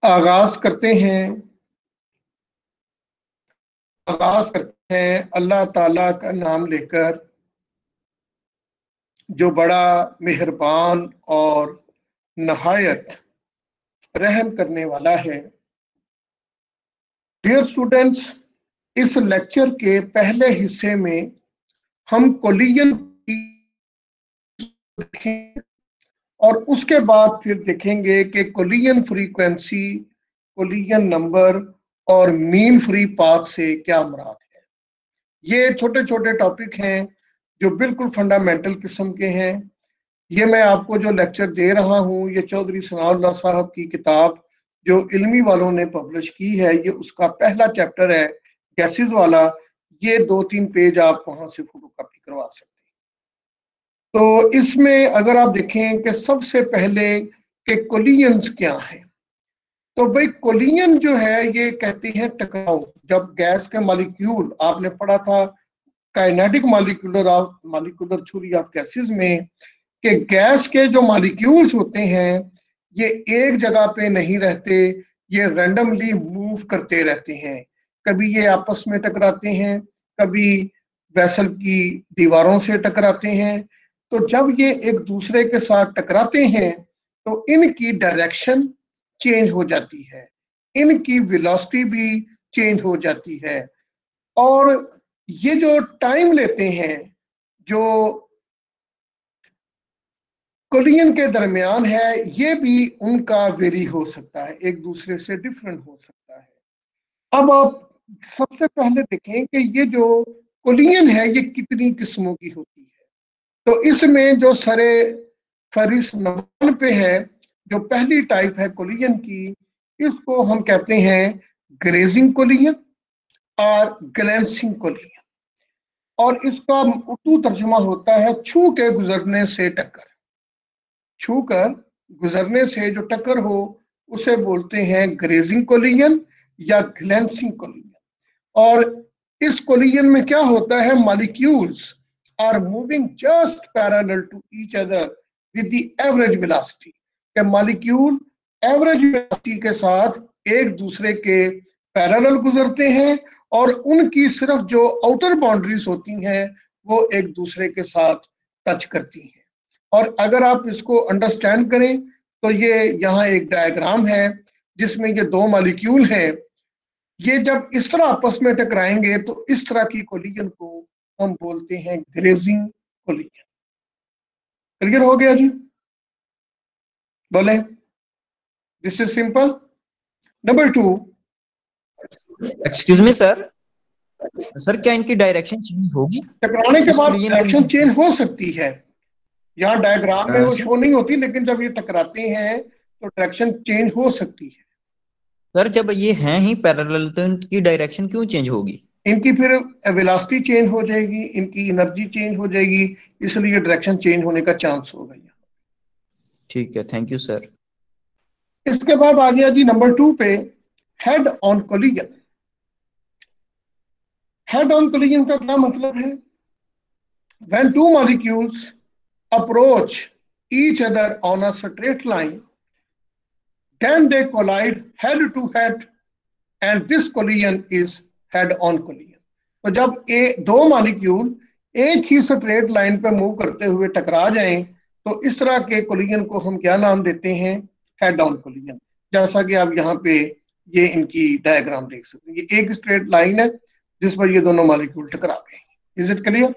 आगाज करते हैं अल्लाह ताला का नाम लेकर, जो बड़ा मेहरबान और नहायत रहम करने वाला है। डियर स्टूडेंट्स, इस लेक्चर के पहले हिस्से में हम कोलिजन देखें और उसके बाद फिर देखेंगे कि कोलिजन फ्रीक्वेंसी, कोलिजन नंबर और मीन फ्री पाथ से क्या मुराद है। ये छोटे छोटे टॉपिक हैं जो बिल्कुल फंडामेंटल किस्म के हैं। ये मैं आपको जो लेक्चर दे रहा हूँ, ये चौधरी सनाउल्लाह साहब की किताब जो इल्मी वालों ने पब्लिश की है, ये उसका पहला चैप्टर है, गैसेस वाला। ये 2-3 पेज आप वहां से फोटो कॉपी करवा सकते हैं। तो इसमें अगर आप देखें कि सबसे पहले कि कोलिजन्स क्या है, तो भाई कोलिजन जो है ये कहते हैं टकराव। जब गैस के मॉलिक्यूल, आपने पढ़ा था kinetic molecular theory of gases में, कि गैस के जो मॉलिक्यूल्स होते हैं ये एक जगह पे नहीं रहते, ये रैंडमली मूव करते रहते हैं। कभी ये आपस में टकराते हैं, कभी वेसल की दीवारों से टकराते हैं। तो जब ये एक दूसरे के साथ टकराते हैं तो इनकी डायरेक्शन चेंज हो जाती है, इनकी वेलोसिटी भी चेंज हो जाती है। और ये जो टाइम लेते हैं, जो कोलिजन के दरमियान है, ये भी उनका वेरी हो सकता है, एक दूसरे से डिफरेंट हो सकता है। अब आप सबसे पहले देखें कि ये जो कोलिजन है ये कितनी किस्मों की होती है। तो इसमें जो सरे फरिस नंबर पे है, जो पहली टाइप है कोलिजन की, इसको हम कहते हैं ग्रेजिंग कोलिजन और ग्लैंसिंग कोलिजन। और इसका उर्दू तर्जुमा होता है छू के गुजरने से टक्कर। छू कर गुजरने से जो टक्कर हो उसे बोलते हैं ग्रेजिंग कोलिजन या ग्लैंसिंग कोलिजन। और इस कोलिजन में क्या होता है, molecules are moving just parallel to each other with the average velocity. के मॉलिक्यूल एवरेज वेलोसिटी के साथ एक दूसरे के पैरेलल गुजरते हैं और उनकी सिर्फ जो आउटर बाउंड्रीज होती हैं वो एक दूसरे के साथ टच करती हैं। और अगर आप इसको अंडरस्टैंड करें तो ये यहाँ एक डायग्राम है जिसमें ये दो मॉलिक्यूल हैं। ये जब इस तरह आपस में टकराएंगे तो इस तरह की कोलिजन को हम बोलते हैं ग्रेजिंग कोलिजन। क्लियर हो गया जी? बोले, this is simple. Number 2, excuse me sir, sir क्या इनकी डायरेक्शन चेंज होगी? टकराने के इस बाद कोलिजन डायरेक्शन के चेंज हो सकती है। यहाँ डायग्राम में वो सर, शो नहीं होती, लेकिन जब ये टकराते हैं तो डायरेक्शन चेंज हो सकती है। सर जब ये हैं ही पैरेलल तो इनकी डायरेक्शन क्यों चेंज होगी? इनकी फिर वेलोसिटी चेंज हो जाएगी, इनकी एनर्जी चेंज हो जाएगी, इसलिए डायरेक्शन चेंज होने का चांस होगा यहाँ। ठीक है, थैंक यू सर। इसके बाद आ गया जी नंबर 2 पे, head on collision. Head on collision का क्या मतलब है? When two molecules approach each other on a straight line, then they collide head to head and this collision is head on collision। तो जब दो मॉलिक्यूल एक ही straight line पे move करते हुए टकरा जाएं तो इस तरह के कोलिजन को हम क्या नाम देते हैं? Head on collision. जैसा कि आप यहाँ पे ये इनकी डायग्राम देख सकते हैं, ये एक स्ट्रेट लाइन है जिस पर ये दोनों मॉलिक्यूल टकरा गए। Is it clear?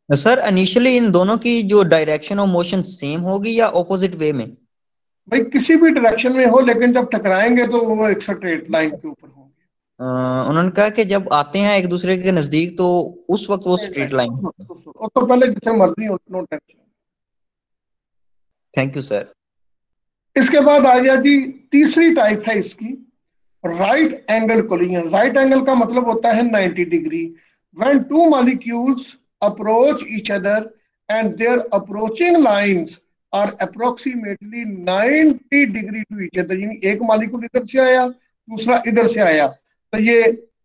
Sir initially in दोनों की जो डायरेक्शन ऑफ मोशन सेम होगी या ऑपोजिट वे में? भाई किसी भी डायरेक्शन में हो, लेकिन जब टकराएंगे तो वो एक स्ट्रेट लाइन के ऊपर होंगे। उन्होंने कहा कि जब आते हैं एक दूसरे के नजदीक तो उस वक्त वो स्ट्रेट स्ट्रेट लाइन, लाइन। तो पहले जिसे मर्जी हो, no tension. Thank you sir. इसके बाद आ गया जी तीसरी टाइप है इसकी, right angle collision. Right angle का मतलब होता है 90 degree. When two molecules approach each other and their approaching lines are approximately 90 degree to each other, यानी एक मॉलिक्यूल इधर से आया, दूसरा इधर से आया, तो ये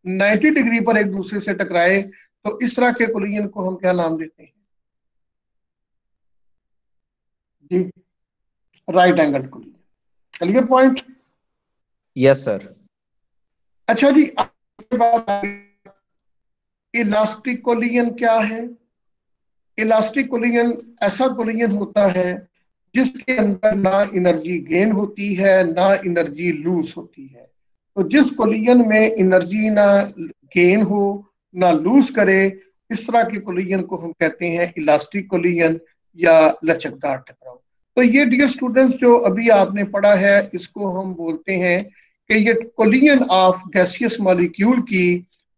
90 डिग्री पर एक दूसरे से टकराए, तो इस तरह के कोलिजन को हम क्या नाम देते हैं जी? Right angle collision. Clear point? Yes sir. अच्छा जी, आपके बाद इलास्टिक कोलिजन क्या है? इलास्टिक कोलिजन ऐसा कोलिजन होता है जिसके अंदर ना एनर्जी गेन होती है ना एनर्जी लूज होती है। तो जिस कोलिजन में एनर्जी ना गेन हो ना लूज करे, इस तरह के कोलिजन को हम कहते हैं इलास्टिक कोलिजन या लचकदार टकराव। तो ये डियर स्टूडेंट्स जो अभी आपने पढ़ा है, इसको हम बोलते हैं कि ये कोलिजन ऑफ गैसियस मॉलिक्यूल की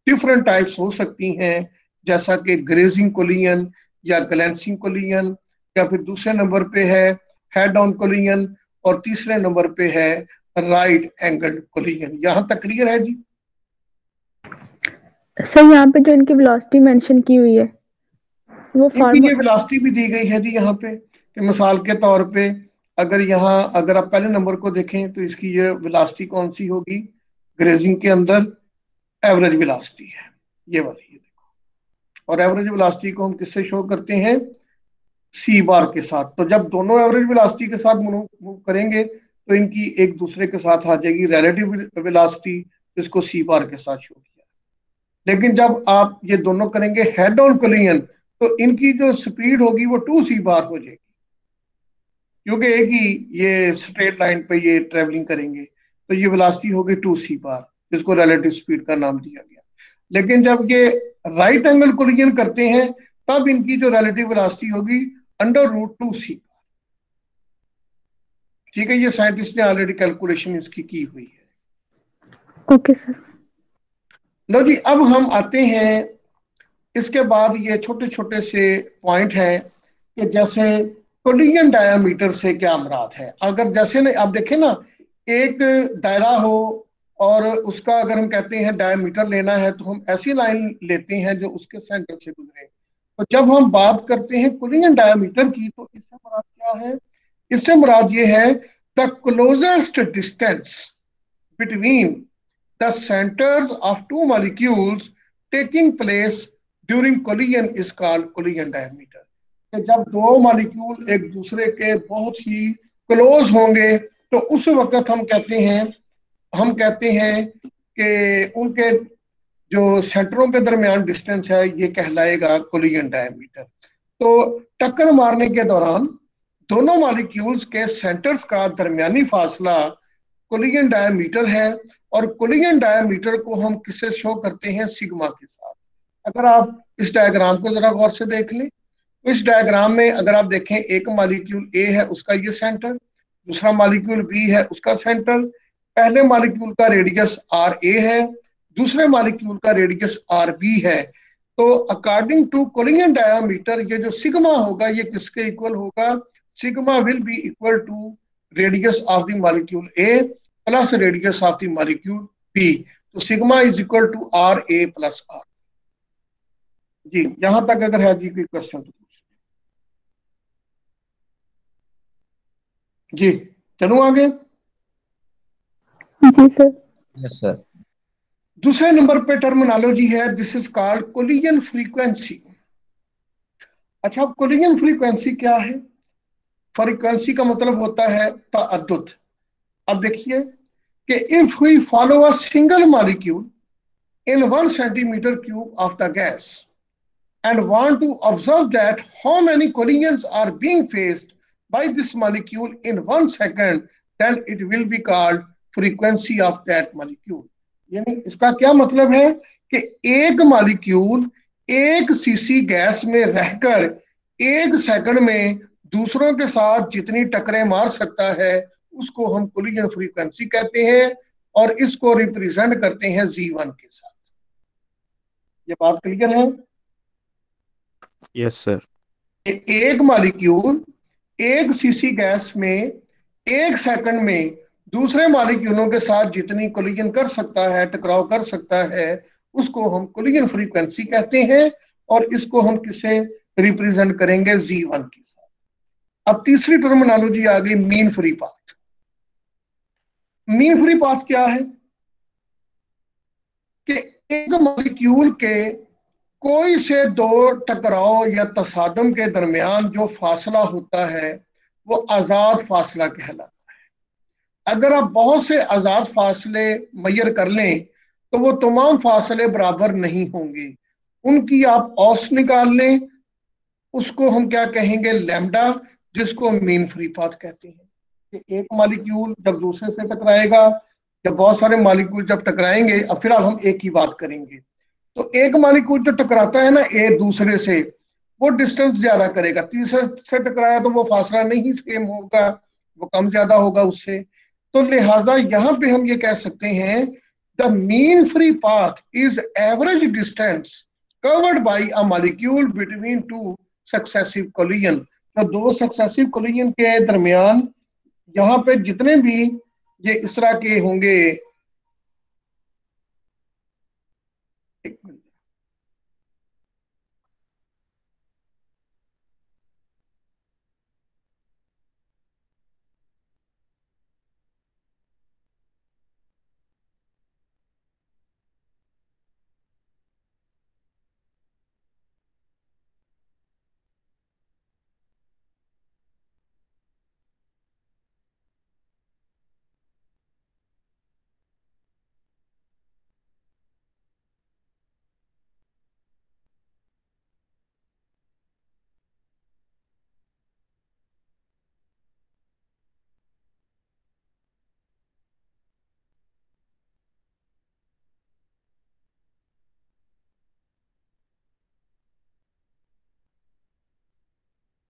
डिफरेंट टाइप्स हो सकती हैं, जैसा कि ग्रेजिंग कोलिजन या ग्लैंसिंग कोलिजन, या फिर दूसरे नंबर पे है हेड ऑन कोलिजन, और तीसरे नंबर पे है राइट एंगल कोलिजन। यहां तक क्लियर है जी? सर यहाँ पे जो इनकी वेलोसिटी मेंशन की हुई है वो इनकी फॉर्म ये वेलोसिटी भी दी गई है जी यहाँ पे, कि मिसाल के तौर पे अगर आप पहले नंबर को देखें तो इसकी ये वेलोसिटी कौन सी होगी? ग्रेजिंग के अंदर एवरेज वेलोसिटी है ये वाली, ये देखो। और एवरेज वेलोसिटी को हम किससे शो करते हैं? सी बार के साथ। तो जब दोनों एवरेज वेलोसिटी के साथ मूव करेंगे तो इनकी एक दूसरे के साथ आ जाएगी रिलेटिव वेलोसिटी, जिसको सी बार के साथ शो किया। लेकिन जब आप ये दोनों करेंगे हेड ऑन कोलिजन, तो इनकी जो स्पीड होगी वो 2c बार हो जाएगी, क्योंकि एक ही ये स्ट्रेट लाइन पे ये ट्रेवलिंग करेंगे। तो ये वेलोसिटी होगी 2c बार, जिसको रिलेटिव स्पीड का नाम दिया गया। लेकिन जब ये राइट एंगल कोलिजन करते हैं, तब इनकी जो रिलेटिव वेलोसिटी होगी √2c। ठीक है, ये साइंटिस्ट ने ऑलरेडी कैलकुलेशन इसकी की हुई है। Okay sir. लो जी, अब हम आते हैं इसके बाद ये छोटे छोटे से पॉइंट हैं कि जैसे कोलिजन डायामीटर से क्या मुराद है। अगर जैसे ना आप देखें ना, एक दायरा हो और उसका अगर हम कहते हैं डायामीटर लेना है, तो हम ऐसी लाइन लेते हैं जो उसके सेंटर से गुजरे। तो जब हम बात करते हैं कोलिजन डायामीटर की, तो इससे मुराद क्या है? इससे मुराद ये है the closest distance between the centers of two molecules taking place during collision is called collision diameter। कि जब दो मॉलिक्यूल एक दूसरे के बहुत ही क्लोज होंगे, तो उस वक्त हम कहते हैं कि उनके जो सेंटरों के दरमियान डिस्टेंस है, ये कहलाएगा कोलिजन डायमीटर। तो टक्कर मारने के दौरान दोनों मॉलिक्यूल्स के सेंटर्स का दरमियानी फासला कोलिजन डायमीटर है, और कोलिजन डायमीटर को हम किससे शो करते हैं? सिग्मा के साथ। अगर आप इस डायग्राम को जरा गौर से देख लें, तो इस डायग्राम में अगर आप देखें, एक मॉलिक्यूल ए है, उसका ये सेंटर, दूसरा मॉलिक्यूल बी है, उसका सेंटर। पहले मॉलिक्यूल का रेडियस आर ए है, दूसरे मॉलिक्यूल का रेडियस आर बी है। तो अकॉर्डिंग टू कोलिजन डायमीटर ये जो सिग्मा होगा, ये किसके इक्वल होगा? Sigma will be equal to radius of the molecule A plus radius of the molecule B. तो sigma is equal to R A plus R. जी, यहां तक अगर है जी कोई क्वेश्चन तो पूछ। जी, चलूं आगे? जी सर। Yes sir. दूसरे नंबर पे टर्मिनोलॉजी है, this is called collision frequency. अच्छा, अब कोलिजन फ्रीक्वेंसी क्या है? फ्रीक्वेंसी का मतलब होता है तअद्दुद। अब देखिए कि if we follow a single molecule in 1 centimeter cube of the gas and want to observe that how many collisions are being faced by this molecule in 1 second, then it will be called frequency of that molecule। यानी इसका क्या मतलब है कि एक molecule एक CC gas में रहकर 1 सेकंड में दूसरों के साथ जितनी टकरें मार सकता है, उसको हम कोलिजन फ्रीक्वेंसी कहते हैं, और इसको रिप्रेजेंट करते हैं Z1 के साथ। ये बात क्लियर है? Yes sir. एक मॉलिक्यूल एक सीसी गैस में 1 सेकंड में दूसरे मॉलिक्यूलों के साथ जितनी कोलिजन कर सकता है, टकराव कर सकता है, उसको हम कोलिजन फ्रीक्वेंसी कहते हैं, और इसको हम किससे रिप्रेजेंट करेंगे? Z1 के साथ। अब तीसरी टर्मिनोलॉजी आ गई, mean free path. Mean free path क्या है? कि एक मॉलिक्यूल के कोई से दो टकराव या तसादम के दरमियान जो फासला होता है, वो आजाद फासला कहलाता है। अगर आप बहुत से आजाद फासले मैयर कर लें तो वो तमाम फासले बराबर नहीं होंगे, उनकी आप औसत निकाल लें, उसको हम क्या कहेंगे, लैम्डा, जिसको मीन फ्री पाथ कहते हैं। कि एक मालिक्यूल जब दूसरे से टकराएगा या बहुत सारे मालिक्यूल जब टकराएंगे, अब फिलहाल हम एक ही बात करेंगे, तो एक मालिक्यूल जो टकराता है ना एक दूसरे से, वो डिस्टेंस ज्यादा करेगा, तीसरे से टकराया तो वो फासला नहीं सेम होगा, वो कम ज्यादा होगा उससे। तो लिहाजा यहाँ पे हम ये कह सकते हैं the mean free path is average distance covered by a molecule between two successive collision. तो दो सक्सेसिव कोलिजन के दरमियान यहाँ पे जितने भी ये इस तरह के होंगे